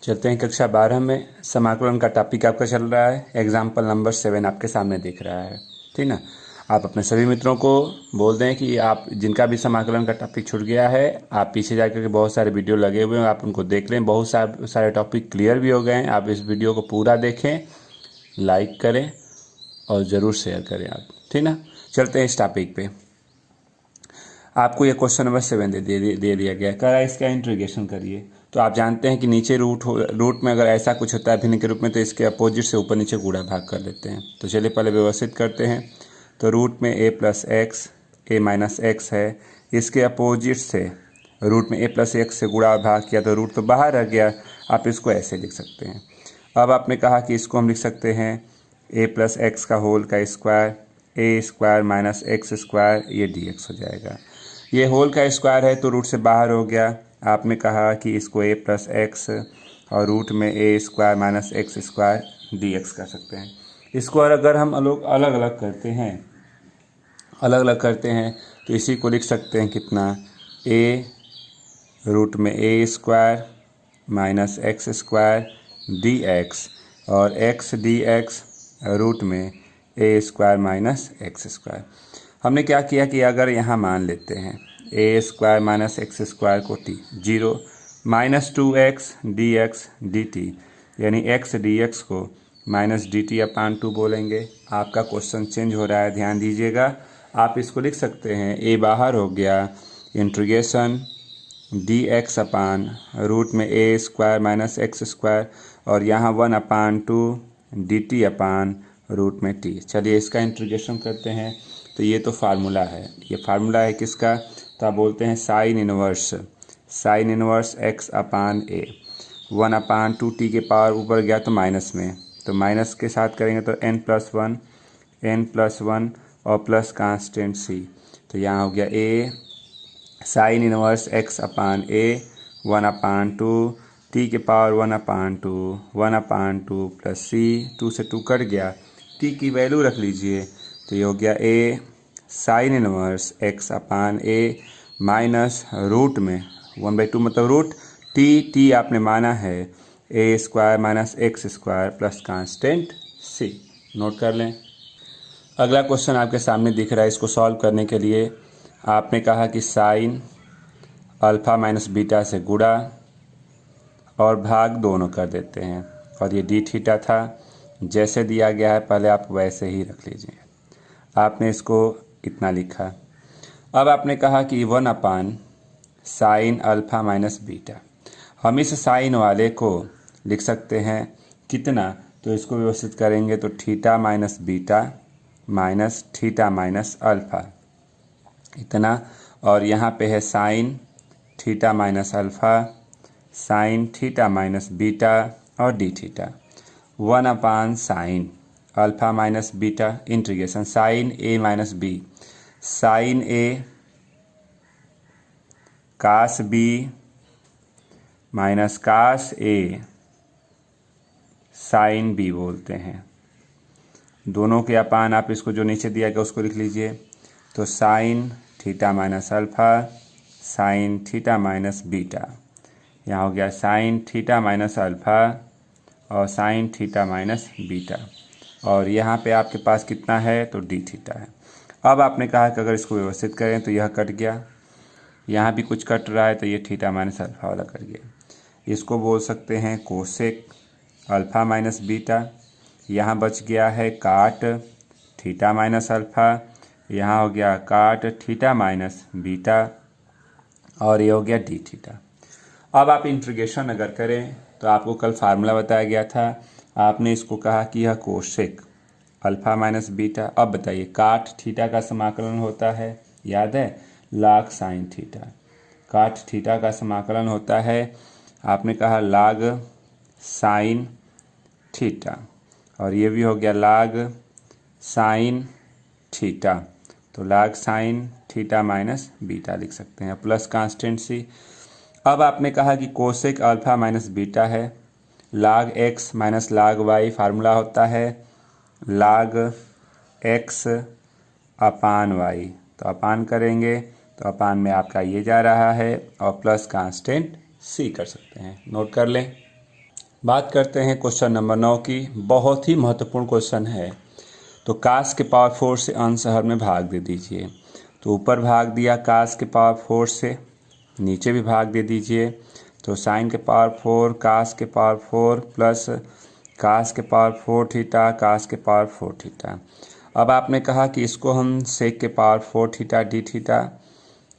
चलते हैं कक्षा 12 में। समाकलन का टॉपिक आपका चल रहा है। एग्जाम्पल नंबर 7 आपके सामने दिख रहा है, ठीक ना। आप अपने सभी मित्रों को बोल दें कि आप जिनका भी समाकलन का टॉपिक छूट गया है, आप पीछे जाकर के बहुत सारे वीडियो लगे हुए हैं, आप उनको देख लें। बहुत सारे टॉपिक क्लियर भी हो गए हैं। आप इस वीडियो को पूरा देखें, लाइक करें और ज़रूर शेयर करें आप, ठीक ना। चलते हैं इस टॉपिक पे। आपको ये क्वेश्चन नंबर 7 दे दिया गया, कह रहा है इसका इंटीग्रेशन करिए। तो आप जानते हैं कि नीचे रूट में अगर ऐसा कुछ होता है भिन्न के रूप में, तो इसके अपोजिट से ऊपर नीचे गुणा भाग कर लेते हैं। तो चलिए पहले व्यवस्थित करते हैं। तो रूट में a plus x A minus x है, इसके अपोजिट से रूट में a प्लस एक्स से गुणा भाग किया तो रूट तो बाहर रह गया। आप इसको ऐसे लिख सकते हैं। अब आपने कहा कि इसको हम लिख सकते हैं a प्लस एक्स का होल का स्क्वायर, ए स्क्वायर माइनस एक्स स्क्वायर, ये dx हो जाएगा। ये होल का स्क्वायर है तो रूट से बाहर हो गया। आपने कहा कि इसको a प्लस एक्स और रूट में ए square minus x square dx कर सकते हैं। इसको अगर हम अलग अलग करते हैं तो इसी को लिख सकते हैं कितना, a रूट में ए square minus x square dx और x dx रूट में ए स्क्वायर माइनस एक्स स्क्वायर। हमने क्या किया कि अगर यहाँ मान लेते हैं a square minus x square को t 0 minus 2x dx dt, यानी x dx को माइनस dt अपान 2 बोलेंगे। आपका क्वेश्चन चेंज हो रहा है, ध्यान दीजिएगा। आप इसको लिख सकते हैं a बाहर हो गया, इंटीग्रेशन dx अपान रूट में ए स्क्वायर माइनस एक्स स्क्वायर और यहाँ 1 अपान 2 dt अपान रूट में t। चलिए इसका इंटीग्रेशन करते हैं। तो ये तो फार्मूला है, ये फार्मूला है किसका, तो आप बोलते हैं sign inverse x upon a। 1 upon 2 t के पावर ऊपर गया तो माइनस में, तो माइनस के साथ करेंगे तो n प्लस वन और प्लस कांस्टेंट c। तो यहाँ हो गया a sine inverse x upon a 1 upon 2 t के पावर 1 अपान 2 प्लस c, 2 से 2 कट गया, t की वैल्यू रख लीजिए। तो ये हो गया a sine inverse x upon a minus root में 1/2 मतलब रूट t आपने माना है a square minus x square plus constant c। Note कर लें। अगला क्वेश्चन आपके सामने दिख रहा है। इसको सॉल्व करने के लिए आपने कहा कि साइन अल्फ़ा माइनस बीटा से गुणा और भाग दोनों कर देते हैं, और ये डी थीटा था, जैसे दिया गया है पहले आप वैसे ही रख लीजिए। आपने इसको इतना लिखा। अब आपने कहा कि 1 upon sine alpha minus beta, हम इस साइन वाले को लिख सकते हैं कितना, तो इसको व्यवस्थित करेंगे तो theta minus beta minus theta minus alpha इतना, और यहाँ पे है sine theta minus alpha sine theta minus beta और d theta. 1 upon sine alpha minus beta integration sine a minus b, sine a cos b minus cos a sine b बोलते हैं। दोनों के अपान आप इसको जो नीचे दिया गया उसको लिख लीजिए। तो sign theta minus alpha sine theta minus beta, यहाँ हो गया साइन थीटा माइनस अल्फ़ा और साइन थीटा माइनस बीटा, और यहाँ पे आपके पास कितना है तो डी थीटा है। अब आपने कहा कि अगर इसको व्यवस्थित करें तो यह कट गया, यहाँ भी कुछ कट रहा है तो ये थीटा माइनस अल्फ़ा वाला कट गया। इसको बोल सकते हैं कोसेक अल्फ़ा माइनस बीटा। यहाँ बच गया है काट थीटा माइनस अल्फ़ा, यहाँ हो गया काट थीटा माइनस बीटा, और ये हो गया डी थीटा। अब आप इंटीग्रेशन अगर करें तो आपको कल फार्मूला बताया गया था, आपने इसको कहा कि यह कोसेक अल्फ़ा माइनस बीटा। अब बताइए काट थीटा का समाकलन होता है, याद है, लाग साइन थीटा। काट थीटा का समाकलन होता है, आपने कहा लाग साइन थीटा, और ये भी हो गया लाग साइन थीटा। तो लाग साइन थीटा माइनस बीटा लिख सकते हैं प्लस कांस्टेंट सी। अब आपने कहा कि कोसेक अल्फ़ा माइनस बीटा है, लाग एक्स माइनस लाग वाई फार्मूला होता है लाग एक्स अपान वाई। तो अपान करेंगे तो अपान में आपका ये जा रहा है और प्लस कांस्टेंट सी कर सकते हैं। नोट कर लें। बात करते हैं क्वेश्चन नंबर 9 की। बहुत ही महत्वपूर्ण क्वेश्चन है। तो कास के पावर 4 से अंश हर में भाग दे दीजिए। तो ऊपर भाग दिया कास के पावर 4 से, नीचे भी भाग दे दीजिए। तो साइन के पावर 4 कास के पावर 4 प्लस कास के पावर 4 थीटा कास के पावर 4 थीटा। अब आपने कहा कि इसको हम सेक के पावर 4 थीटा डी थीटा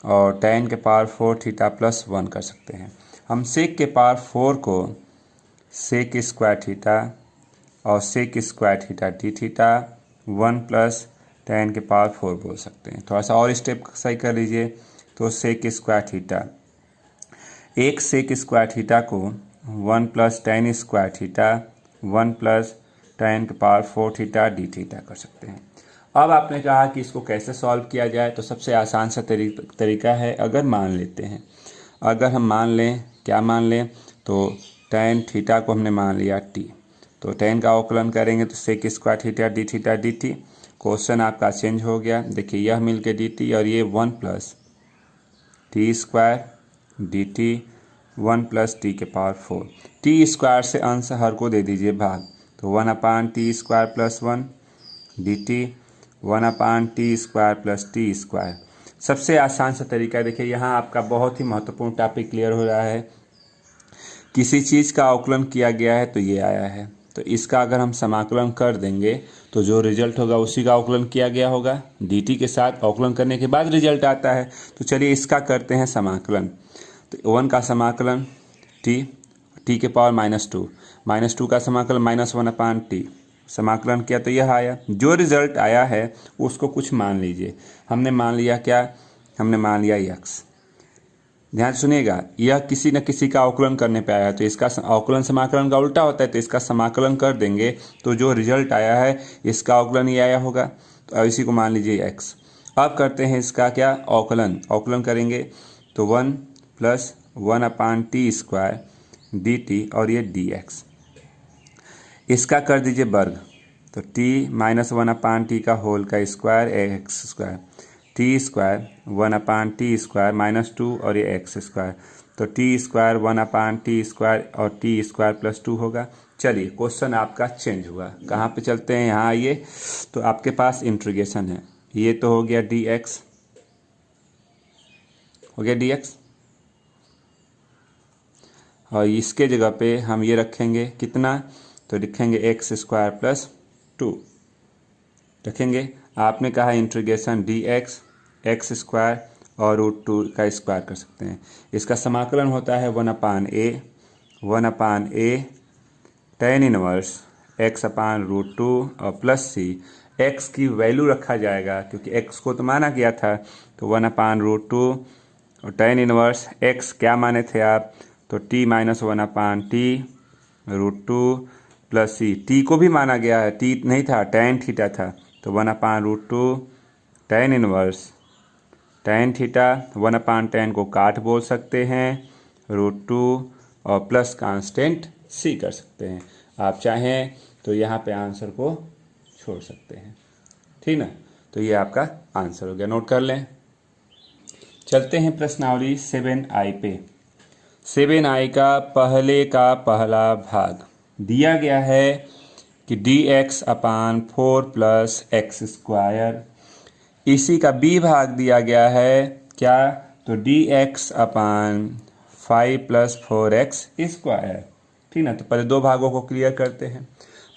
और tan के पावर 4 थीटा प्लस 1 कर सकते हैं। हम सेक के पावर 4 को सेक स्क्वायर थीटा और sec square theta D theta 1 plus tan के पावर 4 बोल सकते हैं। थोड़ा सा और स्टेप सही कर लीजिए। तो सेक स्क्वायर थीटा, एक सेक स्क्वायर थीटा को 1 plus tan square theta 1 plus tan के पावर 4 थीटा डी थीटा कर सकते हैं। अब आपने कहा कि इसको कैसे सॉल्व किया जाए। तो सबसे आसान सा तरीका है, अगर मान लेते हैं, अगर हम मान लें, क्या मान लें, तो tan थीटा को हमने मान लिया t। तो tan का अवकलन करेंगे तो sec square theta D T. Question आपका चेंज हो गया। देखिए यह मिल के डी टी और ये 1 plus t square D T 1 plus T के पावर 4। टी स्क्वायर से अंश हर को दे दीजिए भाग। तो 1/t square plus 1 D T 1/t square plus t square. सबसे आसान सा तरीका देखिए, यहाँ आपका बहुत ही महत्वपूर्ण टॉपिक क्लियर हो रहा है। किसी चीज़ का अवकलन किया गया है तो ये आया है, तो इसका अगर हम समाकलन कर देंगे तो जो रिजल्ट होगा उसी का अवकलन किया गया होगा। dt के साथ अवकलन करने के बाद रिजल्ट आता है। तो चलिए इसका करते हैं समाकलन। तो 1 का समाकलन t के पावर -2 का समाकलन -1/t। समाकलन किया तो यह आया। जो रिजल्ट आया है उसको कुछ मान लीजिए। हमने मान लिया क्या, हमने मान लिया x। ध्यान सुनिएगा, यह किसी न किसी का अवकलन करने पे आया है, तो इसका अवकलन समाकलन का उल्टा होता है। तो इसका समाकलन कर देंगे तो जो रिजल्ट आया है इसका अवकलन ही आया होगा। तो अब इसी को मान लीजिए x। अब करते हैं इसका क्या, अवकलन करेंगे तो 1 plus 1/t square D T और ये dx। इसका कर दीजिए वर्ग। तो t -1/t का होल का square x square T square 1/t square -2 और ये x स्क्वायर। तो t स्क्वायर 1/t स्क्वायर और t स्क्वायर प्लस 2 होगा। चलिए क्वेश्चन आपका चेंज हुआ। कहाँ पे चलते हैं, यहाँ आइए। तो आपके पास इंटीग्रेशन है, ये तो हो गया dx, हो गया dx। और इसके जगह पे हम ये रखेंगे कितना, तो लिखेंगे x स्क्वायर प्लस 2 रखेंगे। आपने कहा इंटीग्रेशन dx x स्क्वायर और √2 का स्क्वायर कर सकते हैं। इसका समाकलन होता है 1/a tan इनवर्स x/√2 और प्लस c। x की वैल्यू रखा जाएगा क्योंकि x को तो माना गया था। तो 1/√2 और tan इनवर्स x क्या माने थे आप, तो t -1/t √2 plus c। t को भी माना गया है, t नहीं था, tan थीटा था। तो 1/√2 tan inverse tan theta 1/tan को काट बोल सकते हैं, √2 और प्लस कांस्टेंट c कर सकते हैं। आप चाहें तो यहाँ पे आंसर को छोड़ सकते हैं, ठीक ना। तो ये आपका आंसर हो गया, नोट कर लें। चलते हैं प्रश्नावली 7i पे। 7i का पहला भाग दिया गया है कि dx/4 प्लस x स्क्वायर। इसी का b भाग दिया गया है क्या, तो dx/5 प्लस 4x स्क्वायर, ठीक ना। तो पहले दो भागों को क्लियर करते हैं।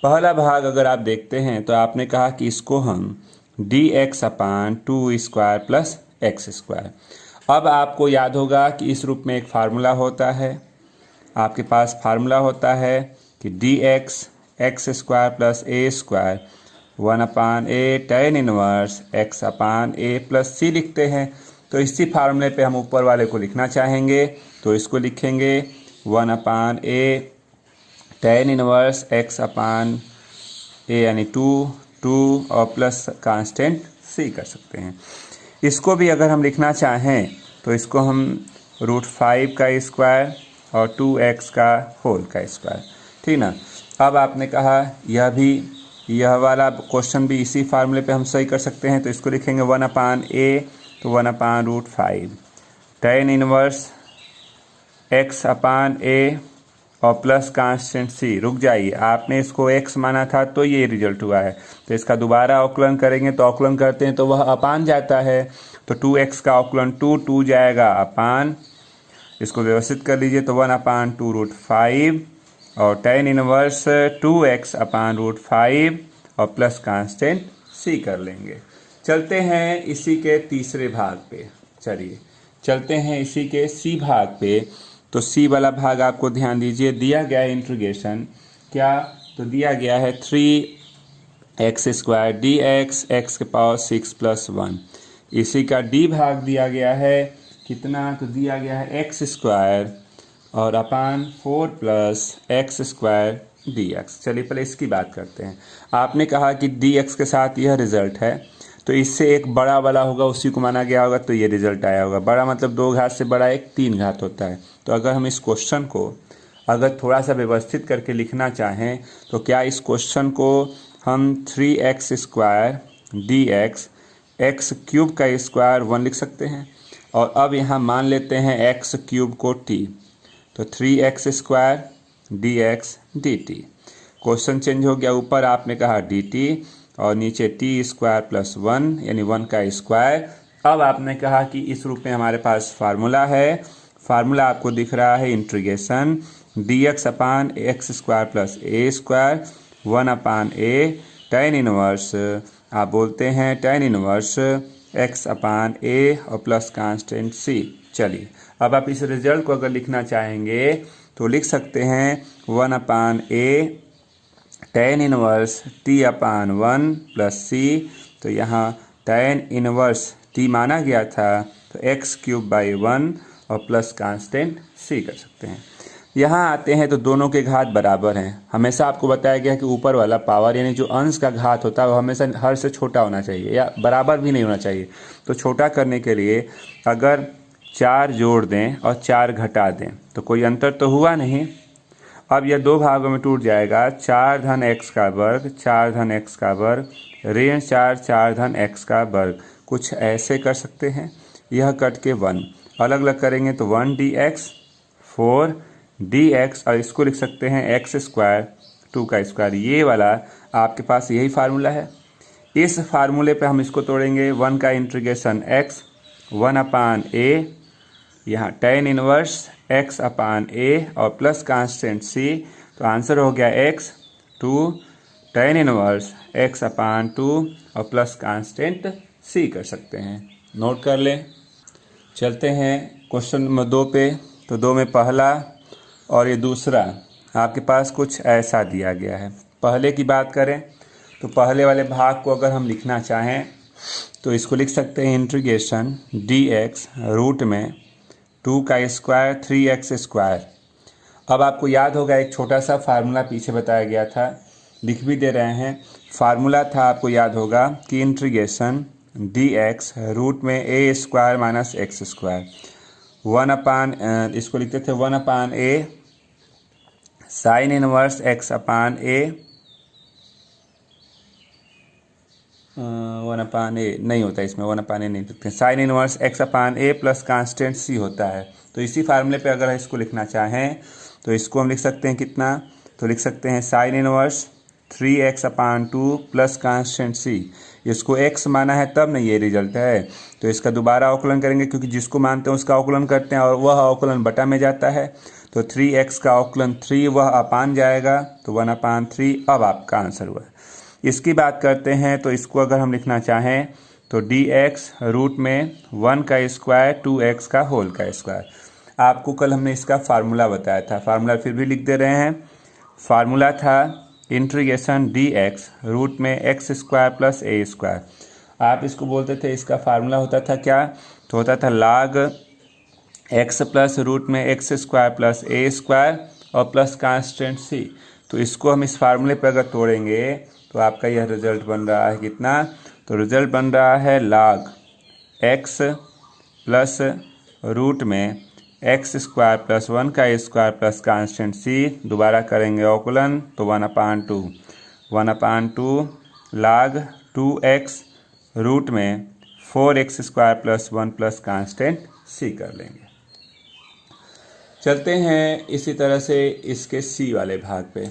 पहला भाग अगर आप देखते हैं तो आपने कहा कि इसको हम dx/2 square plus x square. अब आपको याद होगा कि इस रूप में एक फार्मूला होता है, आपके पास फार्मूला होता है कि dx x square plus a square 1/a tan inverse x/a plus c लिखते हैं। तो इसी फार्मूले पे हम ऊपर वाले को लिखना चाहेंगे तो इसको लिखेंगे 1/a tan इनवर्स x/a यानी 2 और प्लस कांस्टेंट c कर सकते हैं। इसको भी अगर हम लिखना चाहें तो इसको हम √5 का स्क्वायर और 2x का होल का स्क्वायर, ठीक ना। अब आपने कहा यह वाला क्वेश्चन भी इसी फार्मूले पे हम सही कर सकते हैं। तो इसको लिखेंगे 1/a तो 1/√5 tan इनवर्स x/a और प्लस कांस्टेंट सी। रुक जाइए, आपने इसको x माना था तो ये रिजल्ट हुआ है, तो इसका दोबारा अवकलन करेंगे तो अवकलन करते हैं तो वह अपान जाता है, तो 2x का अवकलन 2 जाएगा अपान, इसको व्यवस्थित कर लीजिए तो 1/2√5 और tan इनवर्स 2x/√5 और प्लस कांस्टेंट c कर लेंगे। चलते हैं इसी के तीसरे भाग पे, चलिए चलते हैं इसी के सी भाग पे। तो सी वाला भाग आपको ध्यान दीजिए, दिया गया है इंटीग्रेशन क्या, तो दिया गया है 3x² dx x⁻6+1। इसी का डी भाग दिया गया है कितना, तो दिया गया है x² और अपान 4 + x² dx। चलिए पहले इसकी बात करते हैं। आपने कहा कि dx के साथ यह रिजल्ट है, तो इससे एक बड़ा वाला होगा उसी को माना गया होगा, तो ये रिजल्ट आया होगा। बड़ा मतलब 2 घात से बड़ा एक 3 घात होता है। तो अगर हम इस क्वेश्चन को अगर थोड़ा सा व्यवस्थित करके लिखना चाहें तो क्या इस क्वेश्चन को हम 3x² dx x³ का स्क्वायर 1 लिख सकते हैं। और अब यहाँ मान लेते हैं x³ को t, तो 3x² dx dt। Question change हो गया, ऊपर आपने कहा dt और नीचे t² + 1 यानी 1 का स्क्वायर। अब आपने कहा कि इस रूप में हमारे पास फार्मूला है, फार्मूला आपको दिख रहा है integration dx/x² + a² 1/a tan inverse, आप बोलते हैं tan इनवर्स x/a और प्लस कांस्टेंट c। चलिए अब आप इस रिजल्ट को अगर लिखना चाहेंगे तो लिख सकते हैं 1/a tan inverse t/1 + c। तो यहाँ tan इनवर्स t माना गया था तो x³/1 और प्लस कांस्टेंट c कर सकते हैं। यहाँ आते हैं तो दोनों के घात बराबर हैं। हमेशा आपको बताया गया कि ऊपर वाला पावर यानी जो अंश का घात होता है वो हमेशा हर से छोटा होना चाहिए या बराबर भी नहीं होना चाहिए। तो छोटा करने के लिए अगर 4 जोड़ दें और 4 घटा दें तो कोई अंतर तो हुआ नहीं। अब यह 2 भागों में टूट जाएगा, 4 धन x का वर्ग 4 धन x का वर्ग ऋण 4 4 धन x का वर्ग। कुछ ऐसे कर सकते हैं, यह कट के 1 अलग अलग करेंगे तो 1 dx 4 dx और इसको लिख सकते हैं x² 2 का स्क्वायर। ये वाला आपके पास यही फार्मूला है। इस फार्मूले पे हम इसको तोड़ेंगे, 1 का इंटीग्रेशन x 1/a, यहाँ tan इनवर्स x/a और प्लस कांस्टेंट c। तो आंसर हो गया x 2 tan इनवर्स x/2 और प्लस कांस्टेंट c कर सकते हैं। नोट कर लें। चलते हैं क्वेश्चन नंबर 2 पे। तो 2 में पहला और ये दूसरा आपके पास कुछ ऐसा दिया गया है। पहले की बात करें तो पहले वाले भाग को अगर हम लिखना चाहें तो इसको लिख सकते हैं इंटीग्रेशन dx रूट में 2 का स्क्वायर 3x²। अब आपको याद होगा एक छोटा सा फार्मूला पीछे बताया गया था, लिख भी दे रहे हैं। फार्मूला था, आपको याद होगा कि इंटीग्रेशन dx रूट में a² - x²। 1/, इसको लिखते थे 1/a sine inverse x/a 1/a नहीं होता इसमें, 1/a नहीं लिखते, sine inverse x/a plus constant c होता है। तो इसी फार्मूले पे अगर इसको लिखना चाहें तो इसको हम लिख सकते हैं कितना, तो लिख सकते हैं sine inverse 3x/2 plus constant c। इसको x माना है तब नहीं ये रिजल्ट है, तो इसका दोबारा अवकलन करेंगे क्योंकि जिसको मानते हैं उसका अवकलन करते हैं और वह अवकलन बटा में जाता है। तो 3x का अवकलन 3 वह अपान जाएगा तो 1/3। अब आपका आंसर हुआ। इसकी बात करते हैं तो इसको अगर हम लिखना चाहें तो dx रूट में 1 का स्क्वायर 2x का होल का स्क्वायर। आपको कल हमने इसका फार्मूला बताया था, फार्मूला फिर भी लिख दे रहे हैं। फार्मूला था इंटीग्रेशन dx रूट में x² + a²। आप इसको बोलते थे, इसका फार्मूला होता था क्या, तो होता था log x प्लस रूट में x² + a² और प्लस कांस्टेंट c। तो इसको हम इस फार्मूले पर अगर तोड़ेंगे तो आपका यह रिजल्ट बन रहा है कितना, तो रिजल्ट बन रहा है log x प्लस रूट में x² + 1 का स्क्वायर प्लस कांस्टेंट c। दोबारा करेंगे अवकलन तो 1/2 log 2x रूट में 4x² + 1 प्लस कांस्टेंट c कर लेंगे। चलते हैं इसी तरह से इसके सी वाले भाग पे।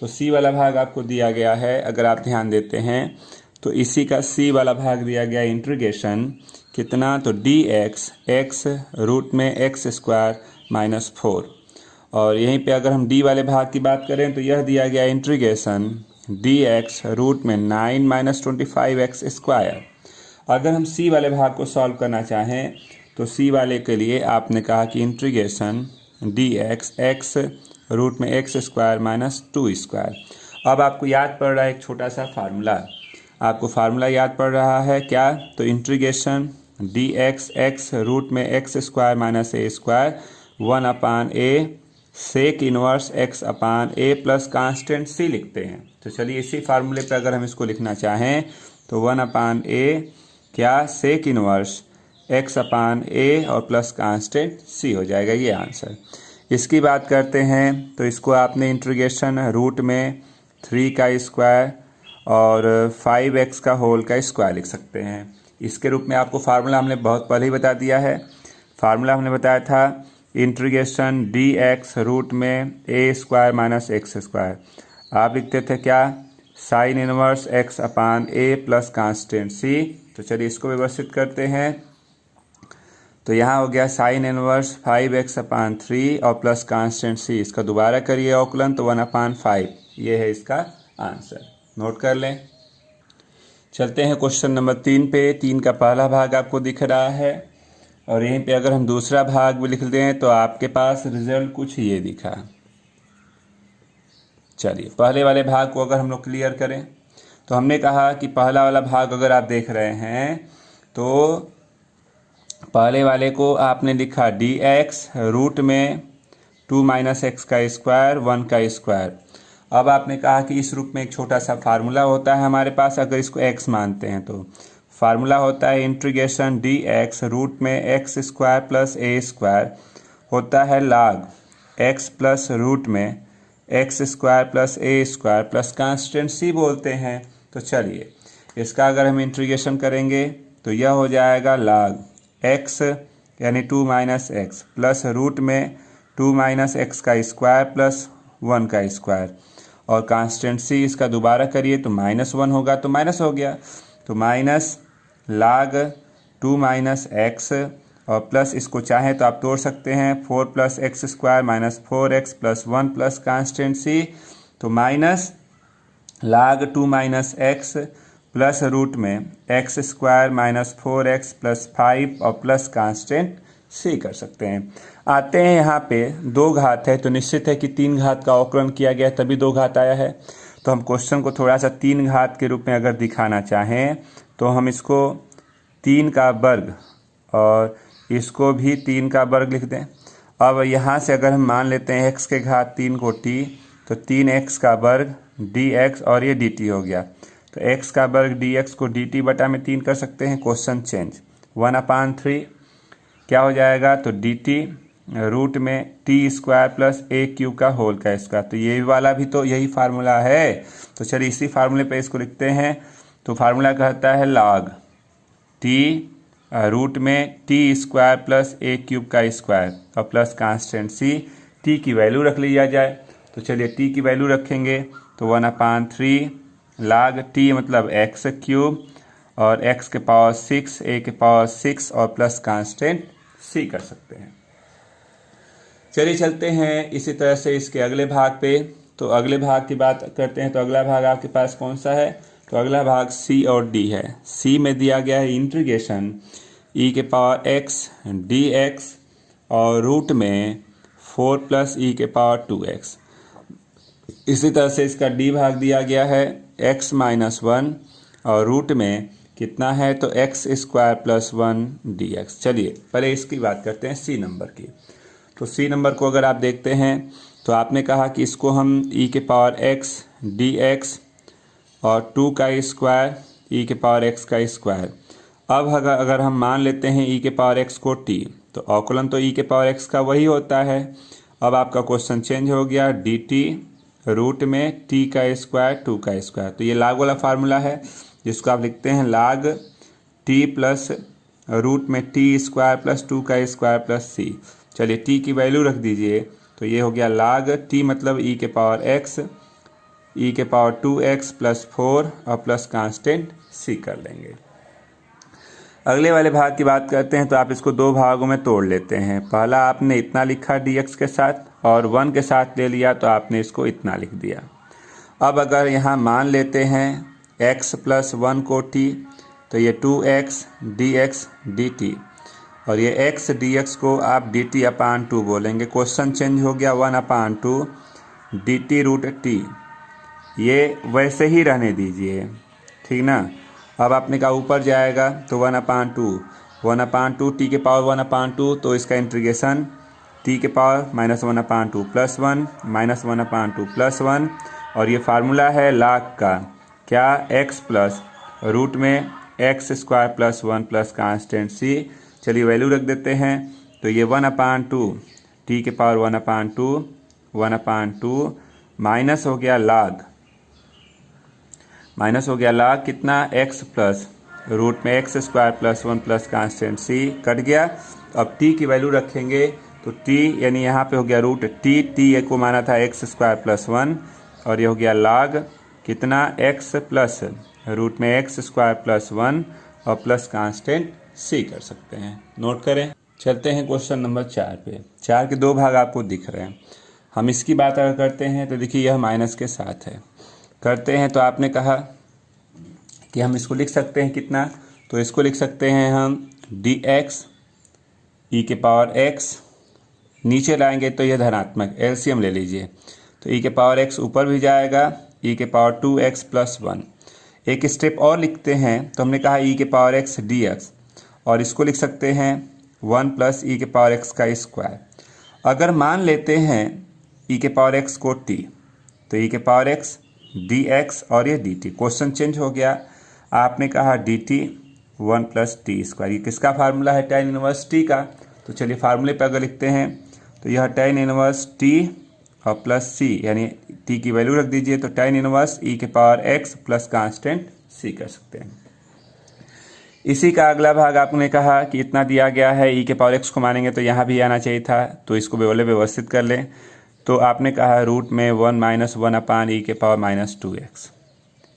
तो सी वाला भाग आपको दिया गया है, अगर आप ध्यान देते हैं तो इसी का सी वाला भाग दिया गया इंटीग्रेशन कितना, तो डी एक्स रूट में एक्स स्क्वायर माइनस 4। और यहीं पे अगर हम डी वाले भाग की बात करें तो यह दिया गया इंटीग्रेशन डी एक्स रूट में 9 माइनस 25 एक्स स्क्वायर। अगर हम सी वाले भाग को सॉल्व करना चाहें तो सी वाले के लिए आपने कहा कि इंटीग्रेशन डी एक्स रूट में एक्स स्क्वायर माइनस 2 स्क्वायर। अब आपको याद पड़ रहा है एक छोटा सा फार्मूला, आपको फार्मूला याद पड़ रहा है क्या, तो इंटीग्रेशन डी एक्स रूट में x square minus a square 1/a sec inverse x upon a plus constant c लिखते हैं। तो चलिए इसी फार्मूले पे अगर हम इसको लिखना चाहें तो 1/a क्या सेक इनवर्स एक्स अपान ए और प्लस कांस्टेंट सी हो जाएगा, ये आंसर। इसकी बात करते हैं तो इसको आपने इंटीग्रेशन रूट में 3 का स्क्वायर और 5x का होल का स्क्वायर लिख सकते हैं। इसके रूप में आपको फार्मूला हमने बहुत पहले ही बता दिया है। फार्मूला हमने बताया था इंटीग्रेशन डी एक्स रूट में ए स्क्वायर माइनस एक्स स्क्वायर, आप लिखते थे क्या, sine inverse x upon a plus constant c. तो चलिए इसको व्यवस्थित करते हैं। तो यहाँ हो गया साइन इनवर्स 5x अपान 3 और प्लस कांस्टेंट सी, इसका दोबारा करिए अवकलन तो 1/5, ये है इसका आंसर, नोट कर लें। चलते हैं क्वेश्चन नंबर 3 पे। 3 का पहला भाग आपको दिख रहा है और यहीं पे अगर हम दूसरा भाग भी लिख दें तो आपके पास रिजल्ट कुछ ये दिखा। चलिए पहले वाले भाग को अगर हम लोग क्लियर करें तो हमने कहा कि पहला वाला भाग अगर आप देख रहे हैं तो पहले वाले को आपने लिखा डी एक्स रूट में 2 माइनस एक्स का स्क्वायर 1 का स्क्वायर। अब आपने कहा कि इस रूप में एक छोटा सा फार्मूला होता है हमारे पास, अगर इसको एक्स मानते हैं तो फार्मूला होता है इंटीग्रेशन डी एक्स रूट में एक्स स्क्वायर प्लस ए स्क्वायर होता है लॉग एक्स प्लस रूट में एक्स स्क्वायर प्लस ए स्क्वायर प्लस कांस्टेंट सी बोलते हैं। तो चलिए इसका अगर हम इंटीग्रेशन करेंगे तो यह हो जाएगा लॉग एक्स यानी 2 माइनस एक्स प्लस रूट में 2 माइनस एक्स का स्क्वायर प्लस 1 का स्क्वायर और कांस्टेंट सी, इसका दोबारा करिए तो -1 होगा, तो माइनस हो गया, तो माइनस लॉग 2 माइनस एक्स और प्लस इसको चाहें तो आप तोड़ सकते हैं 4 plus x square minus 4x plus 1 plus constant c, तो minus log 2 minus x plus root में x square minus 4x plus 5 और प्लस कांस्टेंट सी कर सकते हैं। आते हैं यहाँ पे 2 घात है तो निश्चित है कि 3 घात का अवकलन किया गया तभी 2 घात आया है। तो हम क्वेश्चन को थोड़ा सा 3 घात के रूप में अगर दिखाना चाहें तो हम इसको 3 का वर्ग और इसको भी 3 का वर्ग लिख दें। अब यहाँ से अगर हम मान लेते हैं x के घात 3 को t, तो 3x का वर्ग dx और ये dt हो गया, तो x का वर्ग dx को dt बटा में 3 कर सकते हैं, क्वेश्चन चेंज 1/3 क्या हो जाएगा, तो dt रूट में टी स्क्वायर प्लस ए क्यूब का होल का स्क्वायर। तो ये वाला भी तो यही फार्मूला है, तो चलिए इसी फार्मूले पे इसको लिखते हैं। तो फार्मूला कहता है लॉग टी रूट में टी स्क्वायर प्लस ए क्यूब का स्क्वायर और प्लस कांस्टेंट सी, टी की वैल्यू रख लिया जाए। तो चलिए टी की वैल्यू रखेंगे तो 1/3 लॉग टी मतलब एक्स क्यूब और एक्स के पावर 6 ए के पावर 6 और प्लस कांस्टेंट सी कर सकते हैं। चलिए चलते हैं इसी तरह से इसके अगले भाग पे। तो अगले भाग की बात करते हैं तो अगला भाग आपके पास कौन सा है, तो अगला भाग सी और डी है। सी में दिया गया है इंटीग्रेशन ई के पावर एक्स डी एक्स और रूट में 4 प्लस ई के पावर 2x। इसी तरह से इसका डी भाग दिया गया है x माइनस 1 और रूट में कितना है, तो एक्स स्क्वायर प्लस 1 dx। चलिए पहले इसकी बात करते हैं सी नंबर की। तो सी नंबर को अगर आप देखते हैं तो आपने कहा कि इसको हम ई के पावर x dx और 2 का स्क्वायर ई के पावर x का स्क्वायर। अब अगर हम मान लेते हैं ई के पावर x को t, तो अवकलन तो ई के पावर x का वही होता है। अब आपका क्वेश्चन चेंज हो गया dt रूट में t का स्क्वायर 2 का स्क्वायर। तो ये लॉग वाला फार्मूला है जिसको आप लिखते हैं लॉग t प्लस रूट में t स्क्वायर प्लस 2 का स्क्वायर प्लस c। चलिए टी की वैल्यू रख दीजिए, तो ये हो गया log टी मतलब e के पावर x, e के पावर 2x प्लस 4 और प्लस कांस्टेंट c कर लेंगे। अगले वाले भाग की बात करते हैं, तो आप इसको दो भागों में तोड़ लेते हैं। पहला आपने इतना लिखा dx के साथ और 1 के साथ ले लिया, तो आपने इसको इतना लिख दिया। अब अगर यहाँ मान लेते हैं x प्लस 1 को t, तो ये 2x dx dt, और ये x dx को आप dt अपान 2 बोलेंगे। क्वेश्चन चेंज हो गया 1 अपान 2 dt रूट t, ये वैसे ही रहने दीजिए, ठीक ना। अब आपने कहा ऊपर जाएगा तो 1 अपान टू टी के पावर 1 अपान 2, तो इसका इंटीग्रेशन टी के पावर -1 अपान 2 प्लस 1 -1 अपान 2 प्लस 1, और ये फार्मूला है log का क्या, x प्लस रूट में x square plus 1 plus constant c। चलिए वैल्यू रख देते हैं, तो ये 1 अपान 2 टी के पावर 1 अपान 2 माइनस हो गया log कितना, x प्लस रूट में x square plus 1 plus constant c cut गया। अब t की वैल्यू रखेंगे, तो t यानी यहाँ पे हो गया रूट t को माना था x स्क्वायर प्लस 1, और ये हो गया log कितना, x प्लस रूट में x स्क्वायर प्लस 1 और प्लस कांस्टेंट c कर सकते हैं। नोट करें। चलते हैं क्वेश्चन नंबर 4 पे। 4 के दो भाग आपको दिख रहे हैं। हम इसकी बात अगर करते हैं तो देखिए यह माइनस के साथ है। करते हैं तो आपने कहा कि हम इसको लिख सकते हैं कितना, तो इसको लिख सकते हैं हम dx e के पावर x, नीचे लाएंगे तो यह धनात्मक, एलसीएम ले लीजिए, तो e के पावर x ऊपर भी जाएगा, e के पावर 2x प्लस 1। एक स्टेप और लिखते हैं, तो हमने कहा e के पावर x dx, और इसको लिख सकते हैं 1 प्लस e के पावर x का स्क्वायर। अगर मान लेते हैं e के पावर x को t, तो e के पावर x dx और ये dt, क्वेश्चन चेंज हो गया। आपने कहा dt 1 प्लस टी स्क्वायर, ये किसका फार्मूला है, tan इनवर्स t का। तो चलिए फार्मूले पर अगर लिखते हैं, तो यह tan इनवर्स t और प्लस c, यानी t की वैल्यू रख दीजिए, तो tan इनवर्स e के power x plus constant c कर सकते हैं। इसी का अगला भाग आपने कहा कि इतना दिया गया है, e के पावर x को मानेंगे तो यहाँ भी आना चाहिए था, तो इसको व्यवस्थित कर लें। तो आपने कहा रूट में 1 माइनस 1 अपान e के पावर -2x,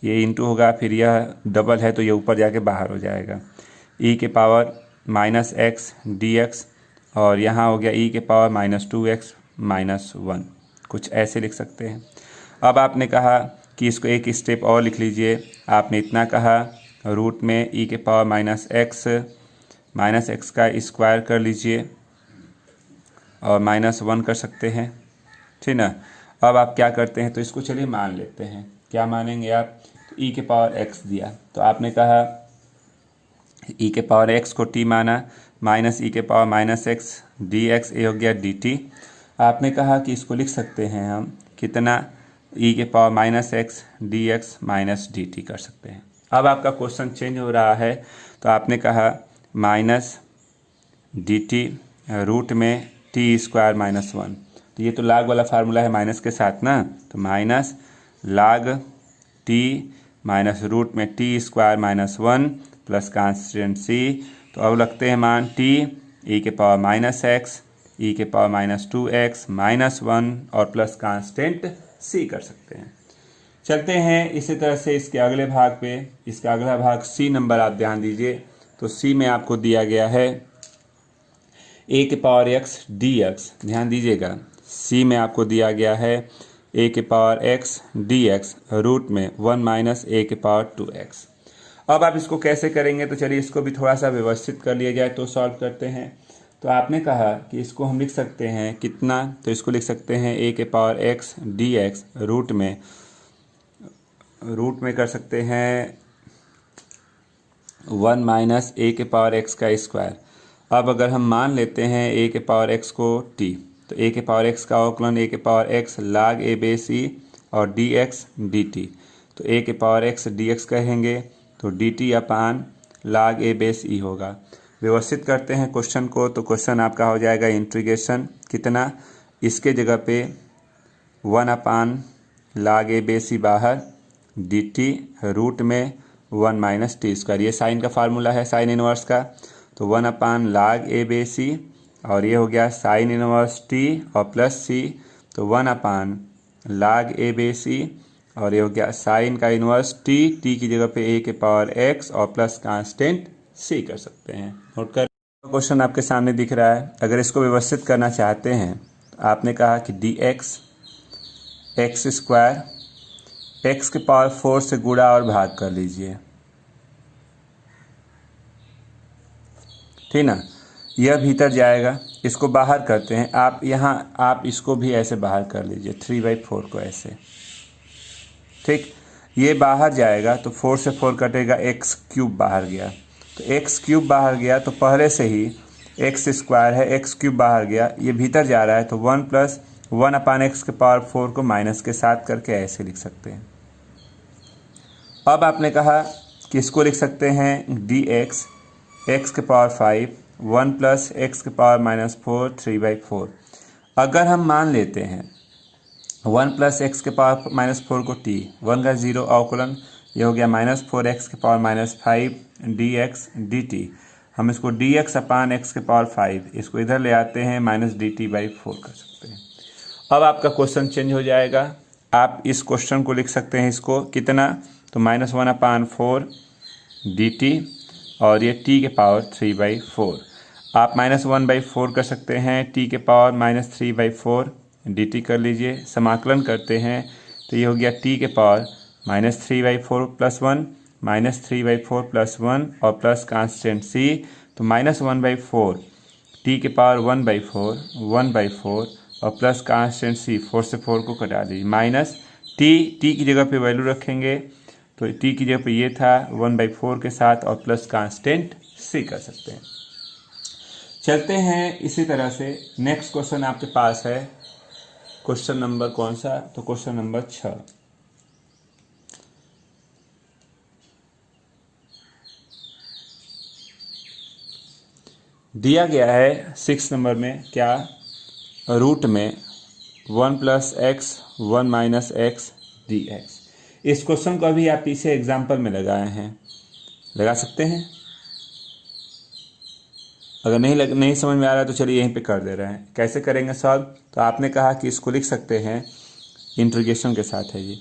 ये इंटू होगा, फिर यह डबल है तो ये ऊपर जाके बाहर हो जाएगा, e के पावर -x dx, और यहाँ हो गया e के पावर -2x -1, कुछ ऐसे लिख सकते हैं। अब आपने कहा कि इसको एक स्टेप और लिख लीजिए। आपने इतना कहा रूट में e के पावर -x का स्क्वायर कर लीजिए और -1 कर सकते हैं, ठीक ना। अब आप क्या करते हैं, तो इसको चलिए मान लेते हैं। क्या मानेंगे आप, तो e के पावर x दिया, तो आपने कहा e के पावर x को t माना, माइनस e के पावर -x dx, ये हो गया dt। आपने कहा कि इसको लिख सकते हैं हम कितना, e के power -x dx minus dt कर सकते हैं। अब आपका क्वेश्चन चेंज हो रहा है, तो आपने कहा माइनस dt रूट में t स्क्वायर -1, तो ये तो log वाला फार्मूला है माइनस के साथ ना, तो minus log t minus root में t square -1 plus constant c। तो अब लगते हैं मान t e के पावर -x e के पावर -2x -1 और प्लस कांस्टेंट c कर सकते हैं। चलते हैं इसी तरह से इसके अगले भाग पे। इसका अगला भाग c नंबर आप ध्यान दीजिए, तो c में आपको दिया गया है a के पावर x dx, ध्यान दीजिएगा, c में आपको दिया गया है a के पावर x dx रूट में 1 माइनस a के पावर 2x। अब आप इसको कैसे करेंगे, तो चलिए इसको भी थोड़ा सा व्यवस्थित कर लिया जाए तो सॉल्व करते हैं। तो आपने कहा कि इसको हम लिख सकते हैं कितना, तो इसको लिख सकते हैं a के पावर x dx रूट में कर सकते हैं 1 माइनस a के पावर x का स्क्वायर। अब अगर हम मान लेते हैं a के पावर x को t, तो a के पावर x का अवकलन a के power x log a base e और dx dt, तो a के पावर x dx कहेंगे तो dt upon log a base e होगा। व्यवस्थित करते हैं क्वेश्चन को, तो क्वेश्चन आपका हो जाएगा इंटीग्रेशन कितना, इसके जगह पे 1 अपान log a बेस e बाहर dt रूट में 1 माइनस टी स्क्वायर, ये साइन का फार्मूला है साइन इनवर्स का, तो 1 अपान log a बेस e और ये हो गया साइन इनवर्स टी और प्लस सी, तो 1/log ए बे सी, और ये हो गया साइन का इनवर्स टी, टी की जगह पे ए के पावर एक्स और प्लस कांस्टेंट सी कर सकते हैं। नोट कर, क्वेश्चन आपके सामने दिख रहा है। अगर इसको व्यवस्थित करना चाहते हैं तो आपने कहा कि D x x square x के पावर 4 से गुणा और भाग कर लीजिए, ठीक ना। यह भीतर जाएगा, इसको बाहर करते हैं। आप यहाँ आप इसको भी ऐसे बाहर कर लीजिए, 3/4 को ऐसे, ठीक। ये बाहर जाएगा तो 4 से 4 कटेगा, एक्स क्यूब बाहर गया, तो एक्स क्यूब बाहर गया तो पहले से ही एक्स स्क्वायर है, एक्स क्यूब बाहर गया, ये भीतर जा रहा है, तो 1 + 1/x के पावर 4 को माइनस के साथ करके ऐसे लिख सकते हैं। अब आपने कहा कि इसको लिख सकते हैं डी एक्स एक्स के पावर 5 1 + x के पावर -4 3/4। अगर हम मान लेते हैं 1 + x के पावर -4 को t, 1 का 0 अवकलन, ये हो गया -4x के पावर -5 dx dt। हम इसको dx/x के पावर 5 इसको इधर ले आते हैं, -dt/4 कर सकते हैं। अब आपका क्वेश्चन चेंज हो जाएगा। आप इस क्वेश्चन को लिख सकते हैं, इसको कितना, तो -1/4 dt और ये t के पावर 3/4। आप -1/4 कर सकते हैं, t के पावर -3/4 dt कर लीजिए। समाकलन करते हैं तो ये हो गया t के पावर -3/4 + 1 -3/4 + 1 और प्लस कांस्टेंट c, तो -1/4 t के पावर 1/4 1/4 और प्लस कांस्टेंट c, 4 से 4 को कटा दीजिए, माइनस t की जगह पे वैल्यू रखेंगे, तो t की जगह पे ये था 1/4 के साथ और प्लस कांस्टेंट c कर सकते हैं। चलते हैं इसी तरह से नेक्स्ट क्वेश्चन आपके पास है, क्वेश्चन नंबर कौन सा, तो क्वेश्चन नंबर 6। दिया गया है 6 नंबर में, क्या, रूट में 1 + x 1 - x dx। इस क्वेश्चन को अभी आप पीछे एग्जाम्पल में लगाए हैं, लगा सकते हैं। अगर नहीं समझ में आ रहा है तो चलिए यहीं पे कर दे रहे हैं। कैसे करेंगे सॉल्व, तो आपने कहा कि इसको लिख सकते हैं इंटीग्रेशन के साथ है, ये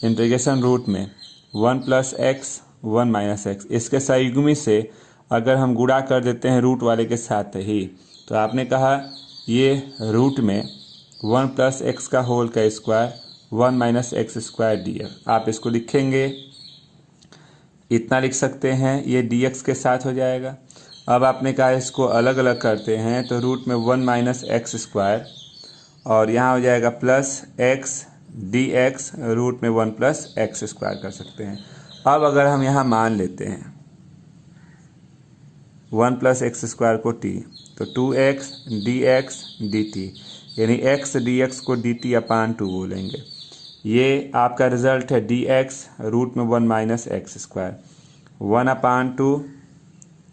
इंटीग्रेशन रूट में 1 + x 1 - x, इसके संयुग्मी से अगर हम गुणा कर देते हैं रूट वाले के साथ ही, तो आपने कहा ये रूट में 1 + x का होल का स्क्वायर 1 - x² dx। आप इसको लिखेंगे, इतना लिख सकते हैं, ये dx के साथ हो जाएगा। अब आपने कहा इसको अलग अलग करते हैं, तो रूट में 1 - x² और यहाँ हो जाएगा प्लस x dx, रूट में 1 + x² कर सकते हैं। अब अगर हम यहाँ मान लेते हैं 1 + x² को t, तो 2x dx dt, यानी x dx को dt/2 बोलेंगे। ये आपका रिजल्ट है dx रूट में 1 - x² 1/2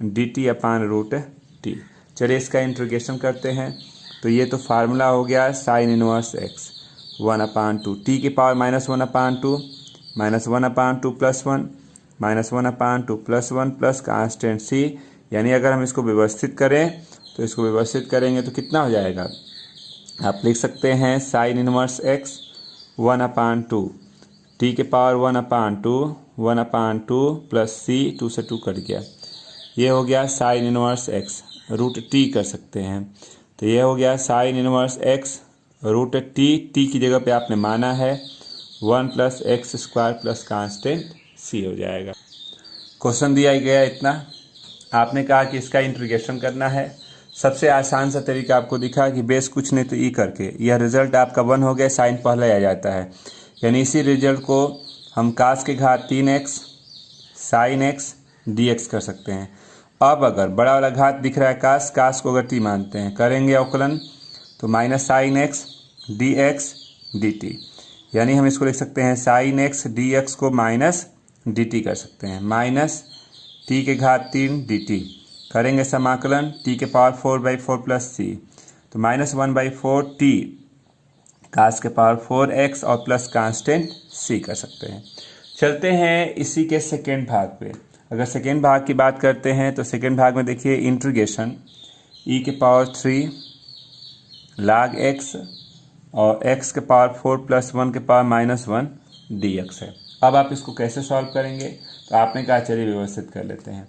dt/√t। चलिए इसका इंटीग्रेशन करते हैं, तो ये तो फार्मूला हो गया साइन इनवर्स x 1/2 t की पावर -1/2 -1/2 + 1 -1/2 + 1 प्लस कांस्टेंट c, यानी अगर हम इसको व्यवस्थित करें तो इसको व्यवस्थित करेंगे तो कितना हो जाएगा, आप लिख सकते हैं साइन इनवर्स x 1/2 t के पावर 1/2 प्लस c, 2 से 2 कट गया, ये हो गया साइन इनवर्स x √t कर सकते हैं। तो ये हो गया sign inverse x √t, t की जगह पे आपने माना है 1 + x² प्लस कांस्टेंट c हो जाएगा। क्वेश्चन दिया गया इतना, आपने कहा कि इसका इंटीग्रेशन करना है। सबसे आसान सा तरीका आपको दिखा कि बेस कुछ नहीं तो ई करके, यह रिजल्ट आपका 1 हो गया, साइन पहले आ जाता है, यानी इसी रिजल्ट को हम cos के घात 3x sin x dx कर सकते हैं। अब अगर बड़ा वाला घात दिख रहा है कास को अगर t मानते हैं, करेंगे अवकलन, तो -sin x dx dt, यानी हम इसको लिख सकते हैं sin x dx को -dt कर सकते हैं, -t के घात 3 dt। करेंगे समाकलन, t के पावर 4/4 प्लस c, तो -1/4 t cos के पावर 4x और प्लस कांस्टेंट c कर सकते हैं। चलते हैं इसी के सेकेंड भाग पे। अगर सेकेंड भाग की बात करते हैं तो सेकेंड भाग में देखिए इंटीग्रेशन, ई के पावर 3 log x और x के पावर 4 प्लस 1 के पावर -1 dx है। अब आप इसको कैसे सॉल्व करेंगे? तो आपने कहा चलिए व्यवस्थित कर लेते हैं।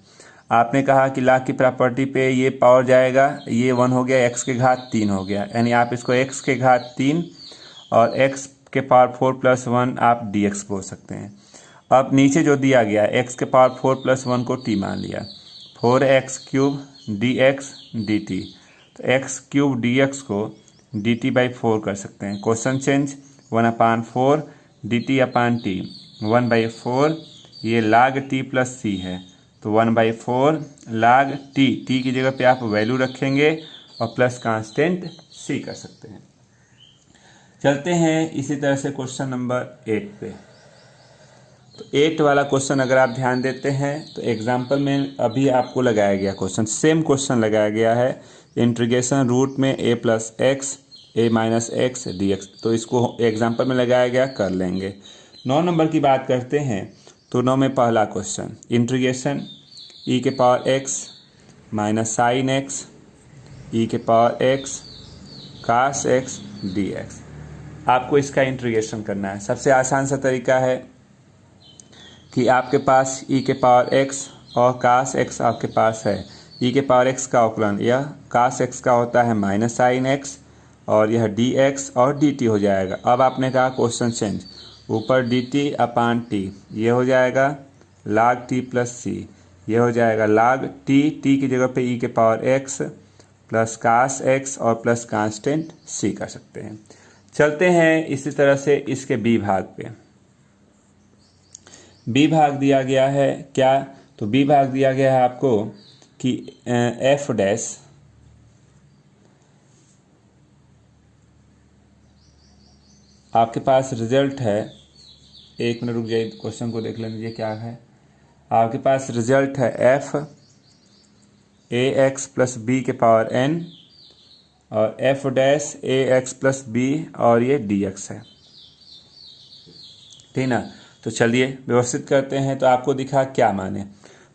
आपने कहा कि log की प्रॉपर्टी पे ये पावर जाएगा, ये 1 हो गया, x के घात 3 हो गया, यानी आप इसको x के घात 3 और x के पावर 4 प्लस 1 आप dx बोल सकते हैं। अब नीचे जो दिया गया है x के पावर 4 प्लस 1 को t मान लिया, 4x³ dx dt, तो x³ dx को dt/4 कर सकते हैं। क्वेश्चन चेंज 1/4 dt/t 1/4, ये log t प्लस c है, तो 1/4 log t की जगह पे आप वैल्यू रखेंगे और प्लस कांस्टेंट c कर सकते हैं। चलते हैं इसी तरह से क्वेश्चन नंबर 8 पे। तो 8 वाला क्वेश्चन अगर आप ध्यान देते हैं तो एग्जाम्पल में अभी आपको लगाया गया क्वेश्चन, सेम क्वेश्चन लगाया गया है, इंटीग्रेशन रूट में a plus x a minus x dx, तो इसको एग्जाम्पल में लगाया गया, कर लेंगे। 9 नंबर की बात करते हैं तो 9 में पहला क्वेश्चन, इंटीग्रेशन e के power x minus sine x e के पावर x कास x dx। आपको इसका इंटीग्रेशन करना है। सबसे आसान सा तरीका है कि आपके पास e के पावर x और कास x आपके पास है, e के पावर x का अवकलन, यह कास x का होता है माइनस साइन x, और यह dx और dt हो जाएगा। अब आपने कहा क्वेश्चन चेंज, ऊपर dt/t, ये हो जाएगा log t प्लस c, ये हो जाएगा log t की जगह पे e के power x plus cos x और प्लस कांस्टेंट c कर सकते हैं। चलते हैं इसी तरह से इसके b भाग पे। b भाग दिया गया है क्या? तो b भाग दिया गया है आपको कि f डैश आपके पास रिजल्ट है, एक मिनट रुक जाइए, क्वेश्चन को देख लीजिए क्या है। आपके पास रिजल्ट है f ax प्लस b के पावर n और f dash ax plus b और ये dx है, ठीक ना। तो चलिए व्यवस्थित करते हैं। तो आपको दिखा क्या माने,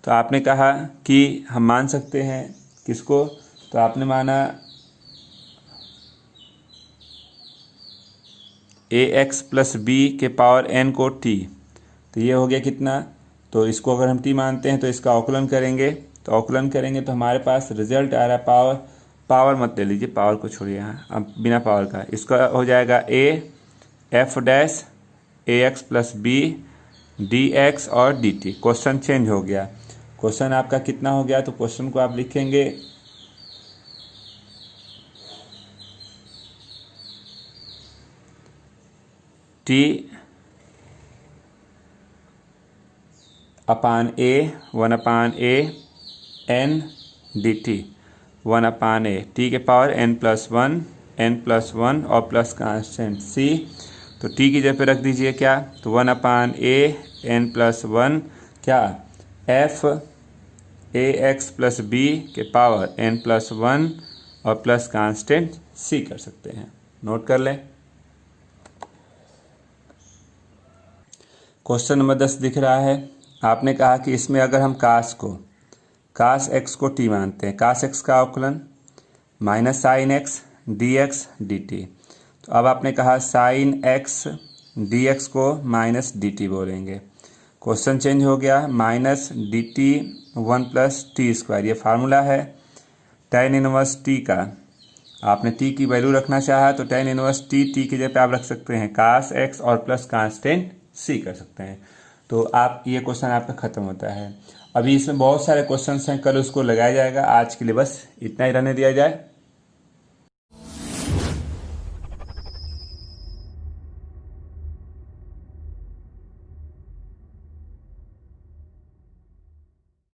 तो आपने कहा कि हम मान सकते हैं किसको, तो आपने माना ax प्लस b के पावर n को t, तो ये हो गया कितना, तो इसको अगर हम t मानते हैं तो इसका अवकलन करेंगे, तो अवकलन करेंगे तो हमारे पास रिजल्ट आ रहा है पावर मत ले लीजिए, पावर को छोड़िए, यहाँ अब बिना पावर का इसका हो जाएगा a f dash ax plus b dx और dt। क्वेश्चन चेंज हो गया, क्वेश्चन आपका कितना हो गया, तो क्वेश्चन को आप लिखेंगे t upon a 1/a n dt 1/a t के पावर n प्लस 1 और प्लस कांस्टेंट c, तो t की जगह पे रख दीजिए क्या, तो 1/a n प्लस 1 क्या f ax प्लस b के पावर n प्लस 1 और प्लस कांस्टेंट c कर सकते हैं। नोट कर लें। क्वेश्चन नंबर 10 दिख रहा है। आपने कहा कि इसमें अगर हम कास x को t मानते हैं, कास x का अवकलन minus sine x dx dt, तो अब आपने कहा साइन x dx को माइनस dt बोलेंगे। क्वेश्चन चेंज हो गया, minus dt 1 plus t square, ये फार्मूला है tan इनवर्स t का। आपने t की वैल्यू रखना चाहा तो tan इनवर्स t की जगह पे आप रख सकते हैं कास x और प्लस कांस्टेंट c कर सकते हैं। तो आप ये क्वेश्चन आपका खत्म होता है। अभी इसमें बहुत सारे क्वेश्चंस हैं, कल उसको लगाया जाएगा। आज के लिए बस इतना ही रहने दिया जाए।